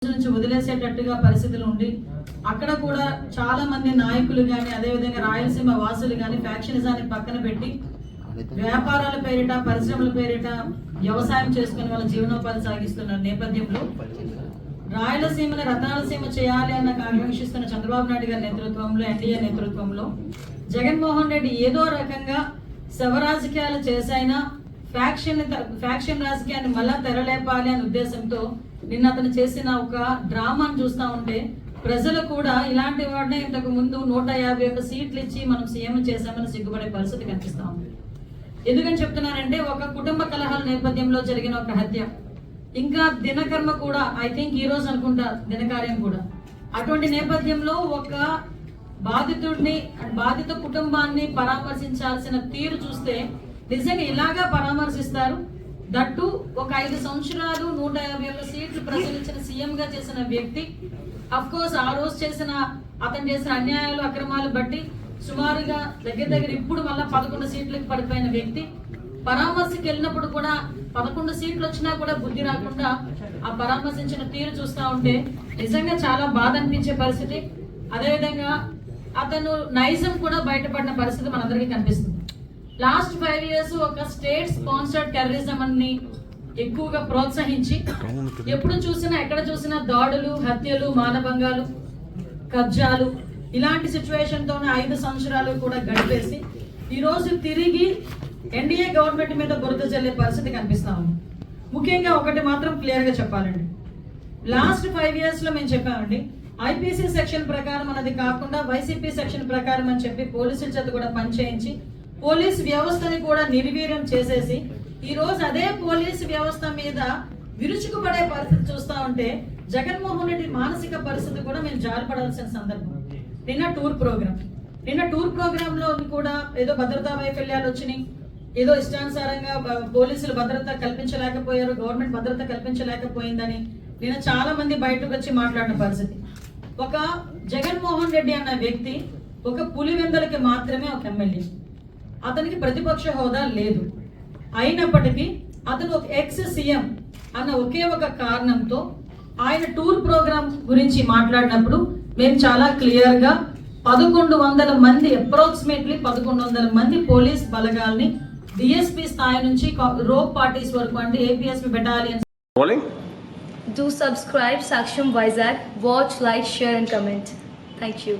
నుంచి వదిలేసేటట్టుగా పరిస్థితులు ఉండి అక్కడ కూడా చాలా మంది నాయకులు కానీ అదేవిధంగా రాయలసీమ వాసులు కానీ ఫ్యాక్షనిజాన్ని పక్కన పెట్టి వ్యాపారాల పేరిట పరిశ్రమల పేరిట వ్యవసాయం చేసుకుని వాళ్ళ జీవనోపాధి సాగిస్తున్న నేపథ్యంలో రాయలసీమని రతనాలసీమ చేయాలి అన్న ఆకాంక్షిస్తున్న చంద్రబాబు నాయుడు గారి నేతృత్వంలో ఎన్డీఏ నేతృత్వంలో జగన్మోహన్ రెడ్డి ఏదో రకంగా శవ రాజకీయాలు చేసైనా ఫ్యాక్షన్ రాజకీయాన్ని మళ్ళా తెరలేపాలి అనే ఉద్దేశంతో నిన్న అతను చేసిన ఒక డ్రామాను చూస్తూ ఉంటే ప్రజలు కూడా ఇలాంటి వాడినే ఇంతకు ముందు 151 సీట్లు ఇచ్చి మనం సీఎం చేశామని సిగ్గుపడే పరిస్థితి కనిపిస్తా ఉంది. ఎందుకని చెప్తున్నారంటే ఒక కుటుంబ కలహాల నేపథ్యంలో జరిగిన ఒక హత్య, ఇంకా దినకర్మ కూడా ఐ థింక్ ఈ రోజు అనుకుంటా దినకార్యం కూడా, అటువంటి నేపథ్యంలో ఒక బాధిత కుటుంబాన్ని పరామర్శించాల్సిన తీరు చూస్తే నిజంగా ఇలాగా పరామర్శిస్తారు? దట్టు ఒక 5 సంవత్సరాలు 151 సీట్లు ప్రజలిచ్చిన సీఎం గా చేసిన వ్యక్తి, అఫ్ కోర్స్ ఆ రోజు అతను చేసిన అన్యాయాలు అక్రమాలు బట్టి సుమారుగా దగ్గర ఇప్పుడు మళ్ళా 11 సీట్లకు పడిపోయిన వ్యక్తి పరామర్శకి వెళ్ళినప్పుడు కూడా 11 సీట్లు వచ్చినా కూడా బుద్ధి రాకుండా ఆ పరామర్శించిన తీరు చూస్తూ ఉంటే నిజంగా చాలా బాధ అనిపించే పరిస్థితి. అదేవిధంగా అతను నైజం కూడా బయటపడిన పరిస్థితి మనందరికీ కనిపిస్తుంది. లాస్ట్ 5 years ఒక స్టేట్ స్పాన్సర్డ్ టెర్రరిజం అని ఎక్కువగా ప్రోత్సహించి ఎప్పుడు చూసినా ఎక్కడ చూసినా దాడులు, హత్యలు, మానభంగాలు, కబ్జాలు ఇలాంటి సిచ్యువేషన్ తోనే 5 సంవత్సరాలు కూడా గడిపేసి ఈ రోజు తిరిగి ఎన్డీఏ గవర్నమెంట్ మీద బురద జల్లే పరిస్థితి కనిపిస్తా ఉంది. ముఖ్యంగా ఒకటి మాత్రం క్లియర్ గా చెప్పాలండి, లాస్ట్ 5 years లో మేము చెప్పామండి, ఐపీసీ సెక్షన్ ప్రకారం అన్నది కాకుండా వైసీపీ సెక్షన్ ప్రకారం అని చెప్పి పోలీసుల చేత కూడా పనిచేయించి పోలీస్ వ్యవస్థని కూడా నిర్వీర్యం చేసేసి ఈ రోజు అదే పోలీసు వ్యవస్థ మీద విరుచుకుపడే పరిస్థితి చూస్తా ఉంటే జగన్మోహన్ రెడ్డి మానసిక పరిస్థితి కూడా మేము జారిపడాల్సిన సందర్భం. నిన్న టూర్ ప్రోగ్రామ్ లో కూడా ఏదో భద్రతా వైఫల్యాలు వచ్చినాయి, ఏదో ఇష్టానుసారంగా పోలీసులు భద్రత కల్పించలేకపోయారు, గవర్నమెంట్ భద్రత కల్పించలేకపోయిందని నిన్న చాలా మంది బయటకు వచ్చి మాట్లాడిన పరిస్థితి. ఒక జగన్మోహన్ రెడ్డి అన్న వ్యక్తి ఒక పులివెందులకి మాత్రమే ఒక ఎమ్మెల్యే, అతనికి ప్రతిపక్ష హోదా లేదు. అయినప్పటికీ అతను ఒక ఎక్స్ సీఎం అన్న ఒకే ఒక కారణంతో ఆయన టూర్ ప్రోగ్రామ్ గురించి మాట్లాడినప్పుడు మేము చాలా క్లియర్ గా 1100 మంది అప్రాక్సిమేట్లీ 1100 మంది పోలీస్ బలగాల్ని డిఎస్పీ స్థాయి నుంచి రోప్ పార్టీస్ వరకు అంటే APSP battalion. Do subscribe Saksham Vizag. Watch, like, share and comment. Thank you.